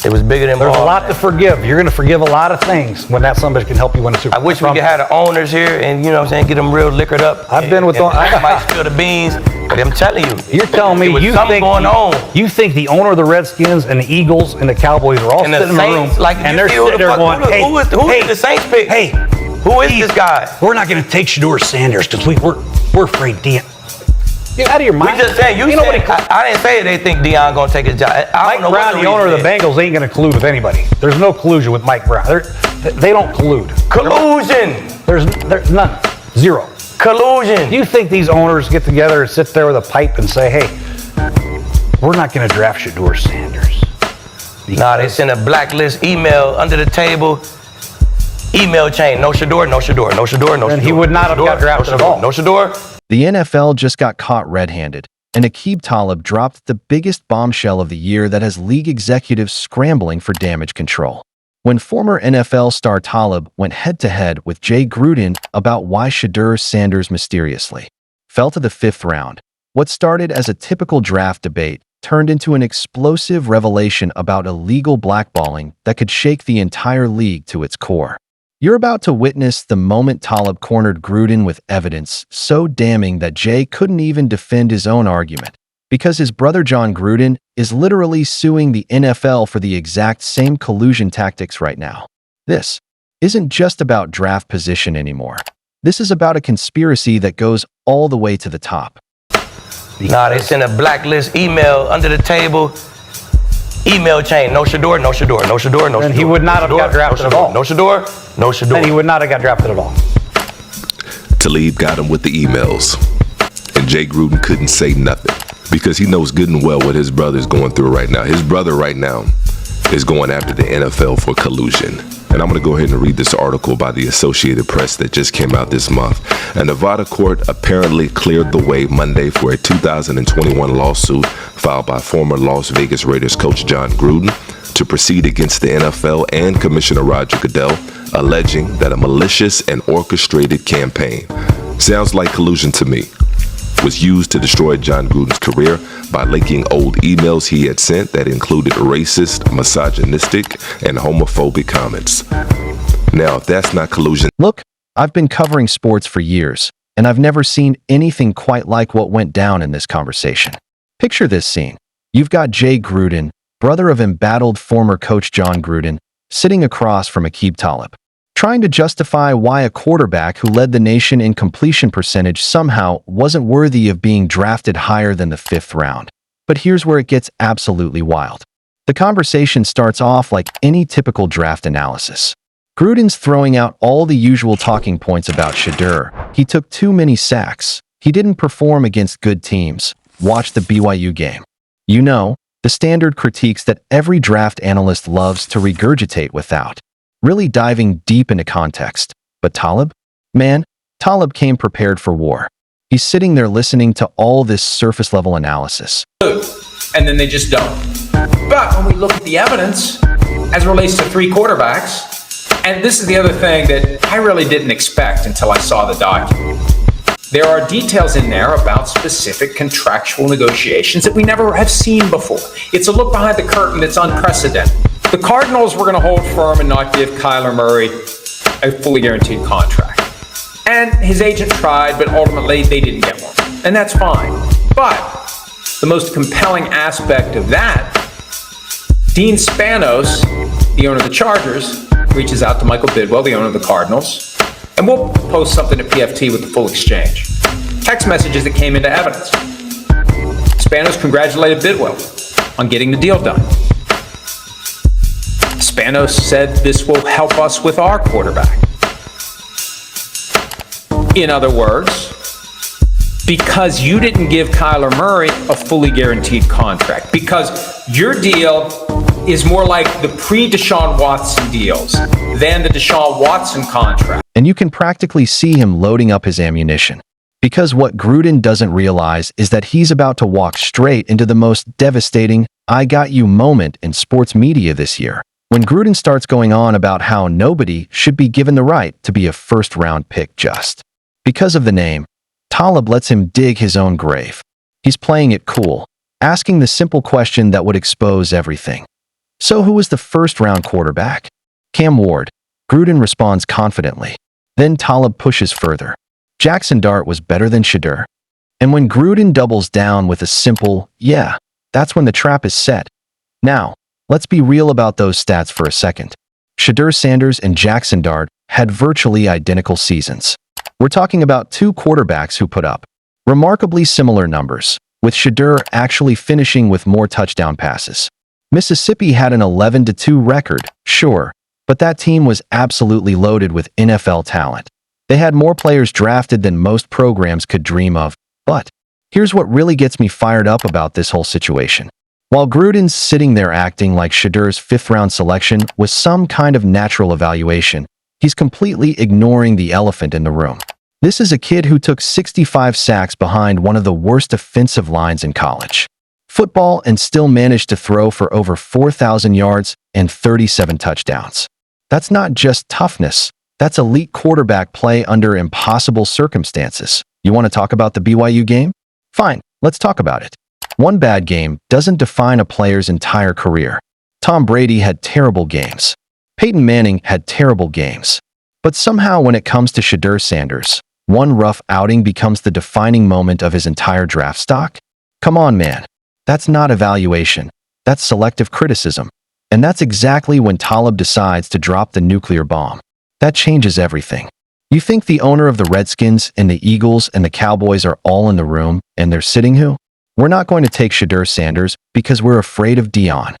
It was bigger than There's ball. a lot to forgive. You're going to forgive a lot of things when that somebody can help you win a Super Bowl. I wish we could have the owners here and, you know what I'm saying, get them real liquored up. I've been with them. I might spill the beans, but I'm telling you. You're telling me you think going on. You think the owner of the Redskins and the Eagles and the Cowboys are all And sitting in the room and they're sitting there going, hey, who is the Saints pick? Hey, who is this guy? We're not going to take Shedeur Sanders because we're afraid Deion. You're out of your mind. We just saying, I didn't say they think Deion going to take his job. Mike Brown, the owner of the Bengals, ain't going to collude with anybody. There's no collusion with Mike Brown. They don't collude. Collusion. There's none. Zero. Collusion. Do you think these owners get together and sit there with a pipe and say, hey, we're not going to draft Shedeur Sanders? Nah, they send a blacklist email under the table. Email chain, no Shedeur, no Shedeur, no Shedeur, no Shedeur. And he would not have got drafted at all. No Shedeur. The NFL just got caught red-handed, and Talib dropped the biggest bombshell of the year that has league executives scrambling for damage control. When former NFL star Talib went head-to-head with Gruden about why Shedeur Sanders mysteriously fell to the 5th round, what started as a typical draft debate turned into an explosive revelation about illegal blackballing that could shake the entire league to its core. You're about to witness the moment Talib cornered Gruden with evidence so damning that Jay couldn't even defend his own argument, because his brother John Gruden is literally suing the NFL for the exact same collusion tactics right now. This isn't just about draft position anymore. This is about a conspiracy that goes all the way to the top. Nah, they send a blacklist email under the table. Email chain, no Shedeur, no Shedeur, no Shedeur, no Shedeur. And he would not have got drafted at all. No Shedeur, no Shedeur. And he would not have got drafted at all. Talib got him with the emails. And Jay Gruden couldn't say nothing because he knows good and well what his brother is going through right now. His brother right now is going after the NFL for collusion. And I'm going to go ahead and read this article by the Associated Press that just came out this month. A Nevada court apparently cleared the way Monday for a 2021 lawsuit filed by former Las Vegas Raiders coach John Gruden to proceed against the NFL and Commissioner Roger Goodell, alleging that a malicious and orchestrated campaign, sounds like collusion to me, was used to destroy John Gruden's career by leaking old emails he had sent that included racist, misogynistic, and homophobic comments. Now, if that's not collusion... Look, I've been covering sports for years, and I've never seen anything quite like what went down in this conversation. Picture this scene. You've got Jay Gruden, brother of embattled former coach John Gruden, sitting across from Talib, trying to justify why a quarterback who led the nation in completion percentage somehow wasn't worthy of being drafted higher than the 5th round. But here's where it gets absolutely wild. The conversation starts off like any typical draft analysis. Gruden's throwing out all the usual talking points about Shedeur. He took too many sacks. He didn't perform against good teams. Watch the BYU game. You know, the standard critiques that every draft analyst loves to regurgitate without really diving deep into context. But Talib? Man, Talib came prepared for war. He's sitting there listening to all this surface-level analysis. And then they just don't. But when we look at the evidence, as it relates to 3 quarterbacks, and this is the other thing that I really didn't expect until I saw the document. There are details in there about specific contractual negotiations that we never have seen before. It's a look behind the curtain that's unprecedented. The Cardinals were going to hold firm and not give Kyler Murray a fully guaranteed contract. And his agent tried, but ultimately they didn't get one. And that's fine. But the most compelling aspect of that, Dean Spanos, the owner of the Chargers, reaches out to Michael Bidwell, the owner of the Cardinals, and we'll post something to PFT with the full exchange. Text messages that came into evidence. Spanos congratulated Bidwell on getting the deal done. Spanos said this will help us with our quarterback. In other words, because you didn't give Kyler Murray a fully guaranteed contract, because your deal is more like the pre-Deshaun Watson deals than the Deshaun Watson contract. And you can practically see him loading up his ammunition. Because what Gruden doesn't realize is that he's about to walk straight into the most devastating "I got you" moment in sports media this year. When Gruden starts going on about how nobody should be given the right to be a first-round pick just because of the name, Talib lets him dig his own grave. He's playing it cool, asking the simple question that would expose everything. So who was the first-round quarterback? Cam Ward. Gruden responds confidently. Then Talib pushes further. Jackson Dart was better than Shedeur. And when Gruden doubles down with a simple, yeah, that's when the trap is set. Now, let's be real about those stats for a second. Shedeur Sanders and Jackson Dart had virtually identical seasons. We're talking about two quarterbacks who put up remarkably similar numbers, with Shedeur actually finishing with more touchdown passes. Mississippi had an 11-2 record, sure, but that team was absolutely loaded with NFL talent. They had more players drafted than most programs could dream of. But here's what really gets me fired up about this whole situation. While Gruden's sitting there acting like Shedeur's fifth-round selection was some kind of natural evaluation, he's completely ignoring the elephant in the room. This is a kid who took 65 sacks behind one of the worst offensive lines in college football and still managed to throw for over 4,000 yards and 37 touchdowns. That's not just toughness. That's elite quarterback play under impossible circumstances. You want to talk about the BYU game? Fine, let's talk about it. One bad game doesn't define a player's entire career. Tom Brady had terrible games. Peyton Manning had terrible games. But somehow when it comes to Shedeur Sanders, one rough outing becomes the defining moment of his entire draft stock? Come on, man. That's not evaluation. That's selective criticism. And that's exactly when Talib decides to drop the nuclear bomb. That changes everything. You think the owner of the Redskins and the Eagles and the Cowboys are all in the room and they're sitting who? We're not going to take Shedeur Sanders because we're afraid of Dion.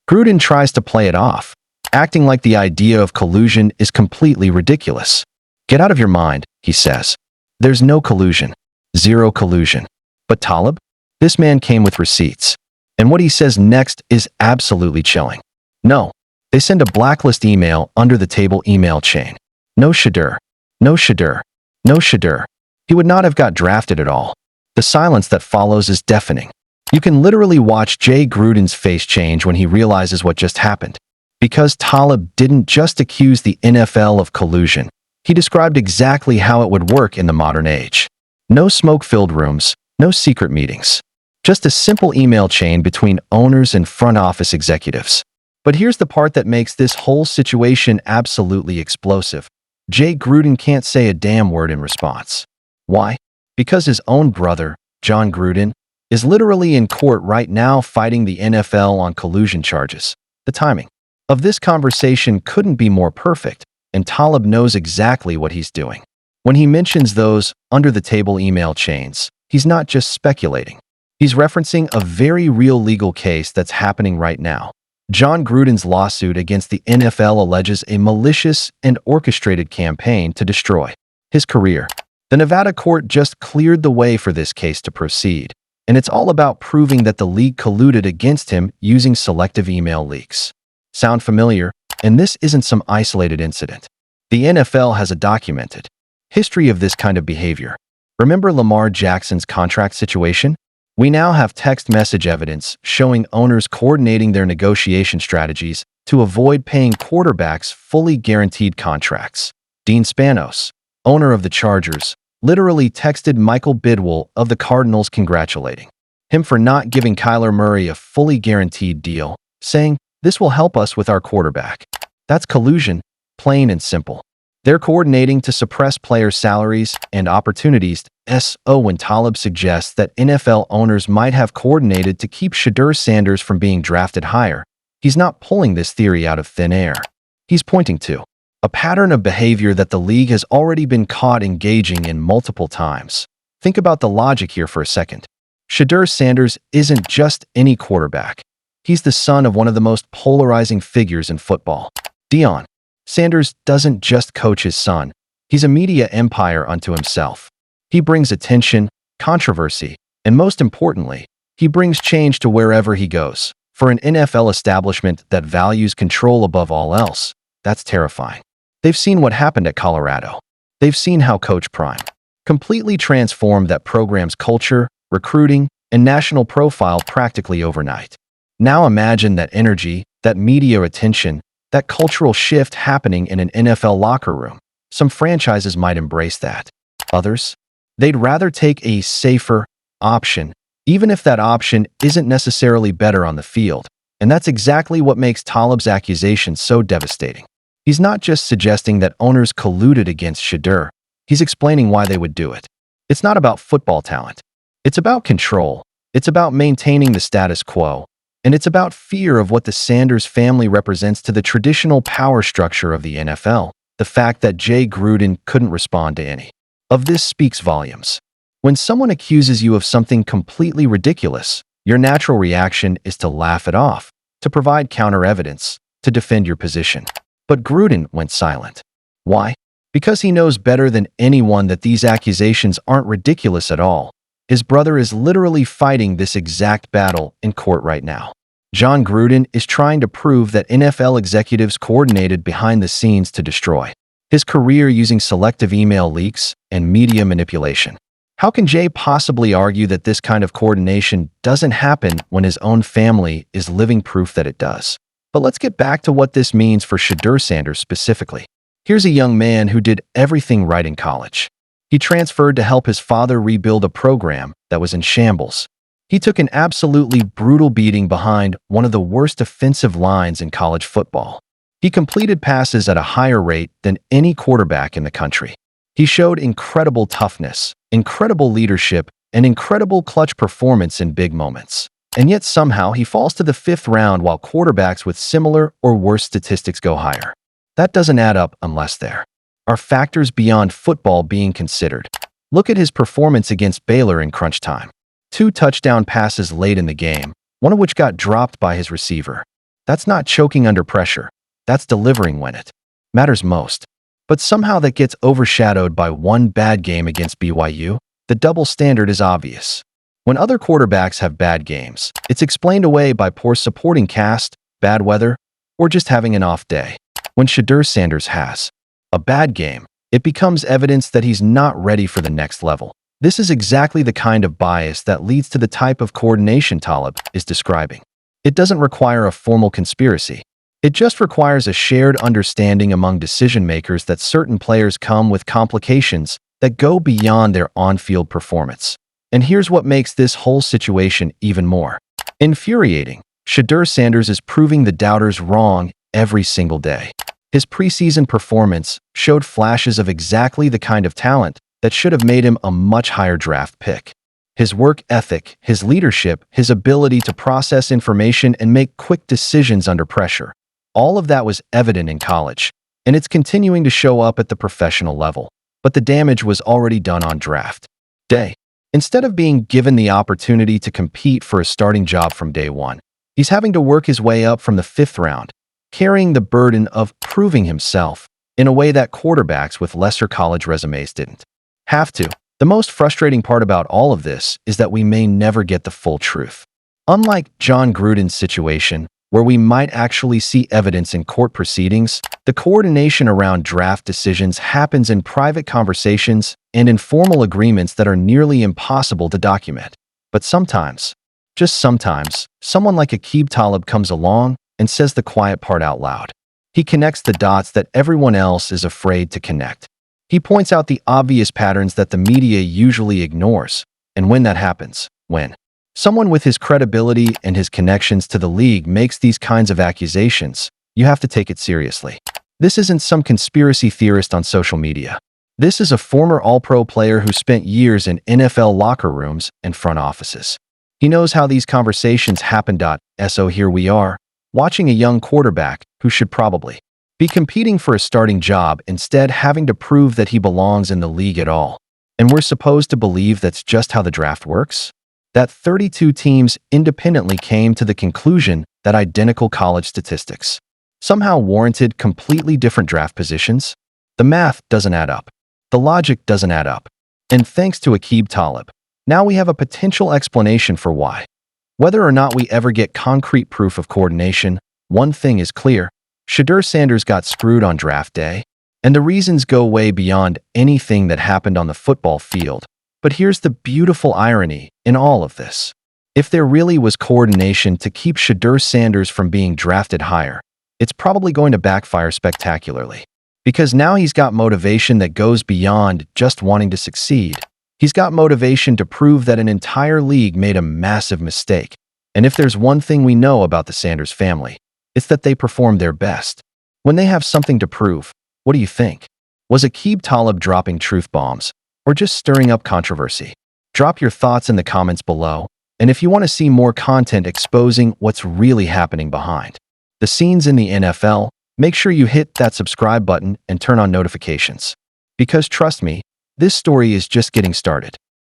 Gruden tries to play it off, acting like the idea of collusion is completely ridiculous. Get out of your mind, he says. There's no collusion. Zero collusion. But Talib? This man came with receipts. And what he says next is absolutely chilling. No. They send a blacklist email under the table email chain. No Shedeur. No Shedeur. No Shedeur. He would not have got drafted at all. The silence that follows is deafening. You can literally watch Jay Gruden's face change when he realizes what just happened. Because Talib didn't just accuse the NFL of collusion. He described exactly how it would work in the modern age. No smoke-filled rooms, no secret meetings. Just a simple email chain between owners and front office executives. But here's the part that makes this whole situation absolutely explosive. Jay Gruden can't say a damn word in response. Why? Because his own brother, John Gruden, is literally in court right now fighting the NFL on collusion charges. The timing of this conversation couldn't be more perfect, and Talib knows exactly what he's doing. When he mentions those under-the-table email chains, he's not just speculating. He's referencing a very real legal case that's happening right now. John Gruden's lawsuit against the NFL alleges a malicious and orchestrated campaign to destroy his career. The Nevada court just cleared the way for this case to proceed, and it's all about proving that the league colluded against him using selective email leaks. Sound familiar? And this isn't some isolated incident. The NFL has a documented history of this kind of behavior. Remember Lamar Jackson's contract situation? We now have text message evidence showing owners coordinating their negotiation strategies to avoid paying quarterbacks fully guaranteed contracts. Dean Spanos, owner of the Chargers, literally texted Michael Bidwell of the Cardinals congratulating him for not giving Kyler Murray a fully guaranteed deal, saying, "This will help us with our quarterback." That's collusion, plain and simple. They're coordinating to suppress players' salaries and opportunities. When Talib suggests that NFL owners might have coordinated to keep Shedeur Sanders from being drafted higher, he's not pulling this theory out of thin air. He's pointing to a pattern of behavior that the league has already been caught engaging in multiple times. Think about the logic here for a second. Shedeur Sanders isn't just any quarterback. He's the son of one of the most polarizing figures in football, Dion. Sanders doesn't just coach his son. He's a media empire unto himself. He brings attention, controversy, and most importantly, he brings change to wherever he goes. For an NFL establishment that values control above all else, that's terrifying. They've seen what happened at Colorado. They've seen how Coach Prime completely transformed that program's culture, recruiting, and national profile practically overnight. Now imagine that energy, that media attention, that cultural shift happening in an NFL locker room. Some franchises might embrace that. Others? They'd rather take a safer option, even if that option isn't necessarily better on the field. And that's exactly what makes Talib's accusation so devastating. He's not just suggesting that owners colluded against Shedeur, he's explaining why they would do it. It's not about football talent. It's about control. It's about maintaining the status quo. And it's about fear of what the Sanders family represents to the traditional power structure of the NFL. The fact that Jay Gruden couldn't respond to any of this speaks volumes. When someone accuses you of something completely ridiculous, your natural reaction is to laugh it off, to provide counter-evidence, to defend your position. But Gruden went silent. Why? Because he knows better than anyone that these accusations aren't ridiculous at all. His brother is literally fighting this exact battle in court right now. Jon Gruden is trying to prove that NFL executives coordinated behind the scenes to destroy his career using selective email leaks and media manipulation. How can Jay possibly argue that this kind of coordination doesn't happen when his own family is living proof that it does? But let's get back to what this means for Shedeur Sanders specifically. Here's a young man who did everything right in college. He transferred to help his father rebuild a program that was in shambles. He took an absolutely brutal beating behind one of the worst offensive lines in college football. He completed passes at a higher rate than any quarterback in the country. He showed incredible toughness, incredible leadership, and incredible clutch performance in big moments. And yet somehow he falls to the 5th round while quarterbacks with similar or worse statistics go higher. That doesn't add up unless there are factors beyond football being considered. Look at his performance against Baylor in crunch time. 2 touchdown passes late in the game, one of which got dropped by his receiver. That's not choking under pressure. That's delivering when it matters most. But somehow that gets overshadowed by one bad game against BYU. The double standard is obvious. When other quarterbacks have bad games, it's explained away by poor supporting cast, bad weather, or just having an off day. When Shedeur Sanders has a bad game, it becomes evidence that he's not ready for the next level. This is exactly the kind of bias that leads to the type of coordination Talib is describing. It doesn't require a formal conspiracy. It just requires a shared understanding among decision-makers that certain players come with complications that go beyond their on-field performance. And here's what makes this whole situation even more infuriating. Shedeur Sanders is proving the doubters wrong every single day. His preseason performance showed flashes of exactly the kind of talent that should have made him a much higher draft pick. His work ethic, his leadership, his ability to process information and make quick decisions under pressure. All of that was evident in college, and it's continuing to show up at the professional level. But the damage was already done on draft day. Instead of being given the opportunity to compete for a starting job from day one, he's having to work his way up from the 5th round, carrying the burden of proving himself in a way that quarterbacks with lesser college resumes didn't have to. The most frustrating part about all of this is that we may never get the full truth. Unlike Jon Gruden's situation, where we might actually see evidence in court proceedings, the coordination around draft decisions happens in private conversations and informal agreements that are nearly impossible to document. But sometimes, just sometimes, someone like Talib comes along and says the quiet part out loud. He connects the dots that everyone else is afraid to connect. He points out the obvious patterns that the media usually ignores. And when that happens, when someone with his credibility and his connections to the league makes these kinds of accusations, you have to take it seriously. This isn't some conspiracy theorist on social media. This is a former All-Pro player who spent years in NFL locker rooms and front offices. He knows how these conversations happen. So here we are, watching a young quarterback who should probably be competing for a starting job, instead having to prove that he belongs in the league at all. And we're supposed to believe that's just how the draft works? That 32 teams independently came to the conclusion that identical college statistics somehow warranted completely different draft positions? The math doesn't add up. The logic doesn't add up. And thanks to Talib, now we have a potential explanation for why. Whether or not we ever get concrete proof of coordination, one thing is clear: Shedeur Sanders got screwed on draft day, and the reasons go way beyond anything that happened on the football field. But here's the beautiful irony in all of this. If there really was coordination to keep Shedeur Sanders from being drafted higher, it's probably going to backfire spectacularly. Because now he's got motivation that goes beyond just wanting to succeed. He's got motivation to prove that an entire league made a massive mistake. And if there's one thing we know about the Sanders family, it's that they perform their best when they have something to prove. What do you think? Was Aqib Talib dropping truth bombs, or just stirring up controversy? Drop your thoughts in the comments below, and if you want to see more content exposing what's really happening behind the scenes in the NFL, make sure you hit that subscribe button and turn on notifications. Because trust me, this story is just getting started.